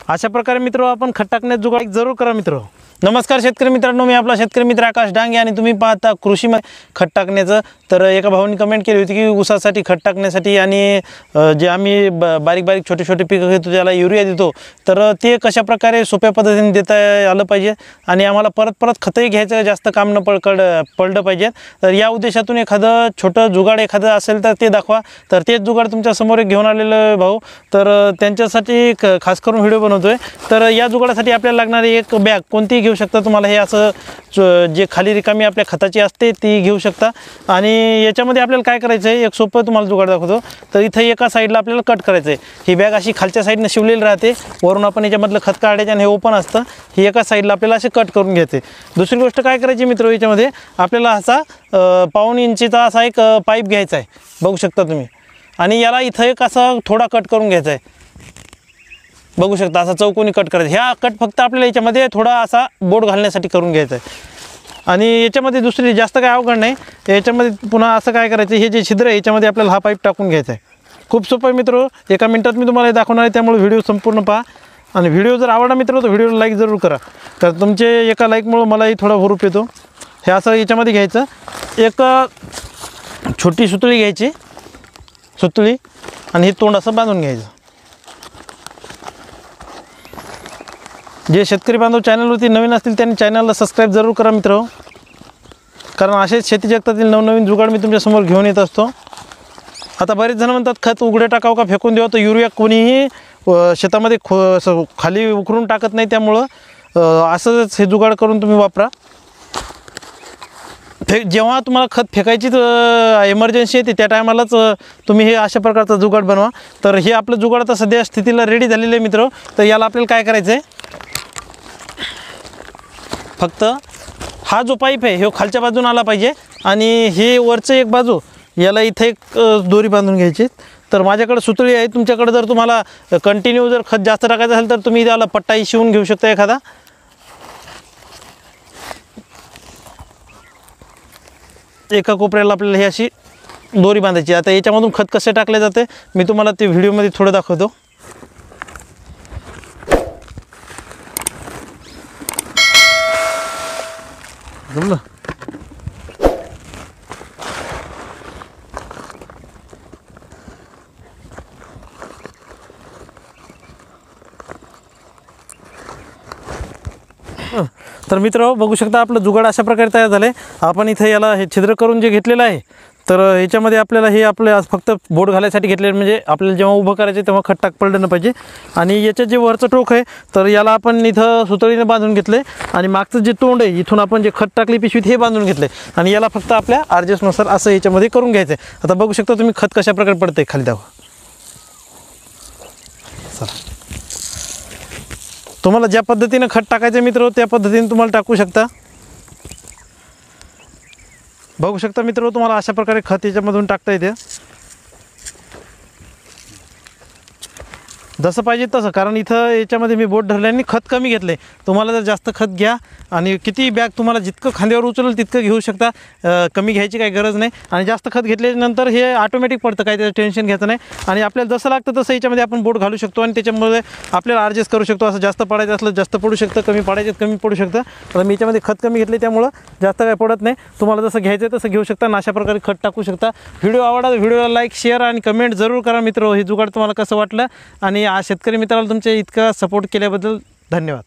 अशा प्रकारे मित्र आपण खत टाकण्यात जुगाड जरूर करा मित्र। नमस्कार शेतकरी मित्रांनो, मी आपला शेतकरी मित्र आकाश डांगे आणि तुम्ही पाहता कृषी खत टाकण्याचं। तर एका भावाने कमेंट केली होती की ऊसासाठी खत टाकण्यासाठी आणि जे आम्ही बारीक बारीक छोटे छोटे पिकं घेतो त्याला युरिया देतो, तर ते कशा प्रकारे सोप्या पद्धतीने देता आलं पाहिजे आणि आम्हाला परत परत खतही घ्यायचं जास्त काम न पडलं पाहिजे। तर या उद्देशातून एखादं छोटं जुगाड एखादं असेल तर ते दाखवा। तर तेच जुगाड तुमच्या समोर घेऊन आलेलं भाऊ, तर त्यांच्यासाठी खास करून व्हिडिओ बनवतोय। तर या जुगाडासाठी आपल्याला लागणारी एक बॅग कोणती घेऊ शकता, तुम्हाला हे असं जे खाली रिकामी आपल्या खताची असते ती घेऊ शकता। आणि याच्यामध्ये आपल्याला काय करायचं आहे, एक सोपं तुम्हाला जुगाड दाखवतो। तर इथं एका साईडला आपल्याला कट करायचं आहे। ही बॅग अशी खालच्या साईडने शिवलेली राहते, वरून आपण याच्यामधलं खत काढायचं आणि हे ओपन असतं। ही एका साईडला आपल्याला असे कट करून घ्यायचे। दुसरी गोष्ट काय करायची मित्र, याच्यामध्ये आपल्याला असा 1.5 इंचीचा असा एक पाईप घ्यायचा आहे, बघू शकता तुम्ही। आणि याला इथं एक असा थोडा कट करून घ्यायचा आहे, बघू शकता असा चौकोनी कट करायचा। ह्या कट फक्त आपल्याला याच्यामध्ये थोडा असा बोट घालण्यासाठी करून घ्यायचा आहे। आणि याच्यामध्ये दुसरी जास्त काय अवघड नाही, याच्यामध्ये पुन्हा असं काय करायचं, हे जे छिद्र आहे याच्यामध्ये आपल्याला हा पाईप टाकून घ्यायचा आहे। खूप सोपं आहे मित्र, एका मिनिटात मी तुम्हाला दाखवणार आहे, त्यामुळे व्हिडिओ संपूर्ण पहा। आणि व्हिडिओ जर आवडला मित्र तर व्हिडिओला लाईक जरूर करा, तर तुमचे एका लाईकमुळे मलाही थोडा हुरूप येतो। हे असं याच्यामध्ये घ्यायचं, एक छोटी सुतळी घ्यायची, सुतळी, आणि हे तोंड असं बांधून घ्यायचं। जे शेतकरी बांधव चॅनलवरती नवीन असतील त्यांनी चॅनलला सबस्क्राईब जरूर करा मित्र, कारण असेच शेती जगतातील नवनवीन जुगाड मी तुमच्यासमोर घेऊन येत असतो। आता बरेच जण म्हणतात खत उघडे टाकावं का फेकून द्यावं, तर युरिया कोणीही शेतामध्ये खाली उकरून टाकत नाही, त्यामुळं असंच हे जुगाड करून तुम्ही वापरा। जेव्हा तुम्हाला खत फेकायची इमर्जन्सी येते त्या टायमालाच तुम्ही हे अशा प्रकारचा जुगाड बनवा। तर हे आपलं जुगाड आता सध्या स्थितीला रेडी झालेलं आहे मित्र। तर याला आपल्याला काय करायचं आहे, फक्त हा जो पाईप आहे हे खालच्या बाजून आला पाहिजे आणि हे वरचं एक बाजू याला इथे एक दोरी बांधून घ्यायची। तर माझ्याकडे सुतळी आहे, तुमच्याकडे जर तुम्हाला कंटिन्यू जर खत जास्त टाकायचं असेल तर तुम्ही त्याला पट्टाही शिवून घेऊ शकता एखादा। एका कोपऱ्याला आपल्याला ही अशी दोरी बांधायची। आता याच्यामधून खत कसे टाकले जाते मी तुम्हाला ते व्हिडिओमध्ये थोडं दाखवतो। जमलं? तर मित्र बघू शकता आपलं जुगाड अशा प्रकारे तयार झालं आहे। आपण इथे याला हे छिद्र करून जे घेतलेलं आहे, तर याच्यामध्ये आपल्याला हे आपलं फक्त बोट घालायसाठी घेतलेलं, म्हणजे आपल्याला जेव्हा उभं करायचं तेव्हा खत टाक पडलं नाही पाहिजे। आणि याचं जे वरचं टोक आहे तर याला आपण इथं सुतळीने बांधून घेतलं आहे आणि मागचं जे तोंड आहे इथून आपण जे खत टाकली पिशवीत हे बांधून घेतलं आहे आणि याला फक्त आपल्या अर्जेसनुसार असं याच्यामध्ये करून घ्यायचं आहे। आता बघू शकता तुम्ही खत कशा प्रकारे पडतंय खाली दाखवा। तुम्हाला ज्या पद्धतीने खत टाकायचं मित्र त्या पद्धतीने तुम्हाला टाकू शकता। बघू शकता मित्र, तुम्हाला अशा प्रकारे खत याच्यामधून टाकता येते, जसं पाहिजे तसं। कारण इथं याच्यामध्ये मी बोट धरल्याने खत कमी घेतले, तुम्हाला जर जास्त खत घ्या आणि किती बॅग तुम्हाला जितकं खांद्यावर उचलेल तितकं घेऊ शकता, कमी घ्यायची काही गरज नाही। आणि जास्त खत घेतल्यानंतर हे ऑटोमॅटिक पडतं, काही त्याचं टेन्शन घ्यायचं नाही। आणि आपल्याला जसं लागतं तसं याच्यामध्ये आपण बोट घालू शकतो आणि त्याच्यामुळे आपल्याला ॲडजस्ट करू शकतो। असं जास्त पडायचं असलं जास्त पडू शकतं, कमी पडायचं कमी पडू शकतं। तर मी याच्यामध्ये खत कमी घेतले त्यामुळं जास्त काही पडत नाही, तुम्हाला जसं घ्यायचं आहे तसं घेऊ शकता आणि अशा प्रकारे खत टाकू शकता। व्हिडिओ आवडला तर व्हिडिओला लाईक शेअर आणि कमेंट जरूर करा मित्र। हे जुगाड तुम्हाला कसं वाटलं आणि शेतकरी मित्राला तुमच्या इतका सपोर्ट केल्याबद्दल धन्यवाद।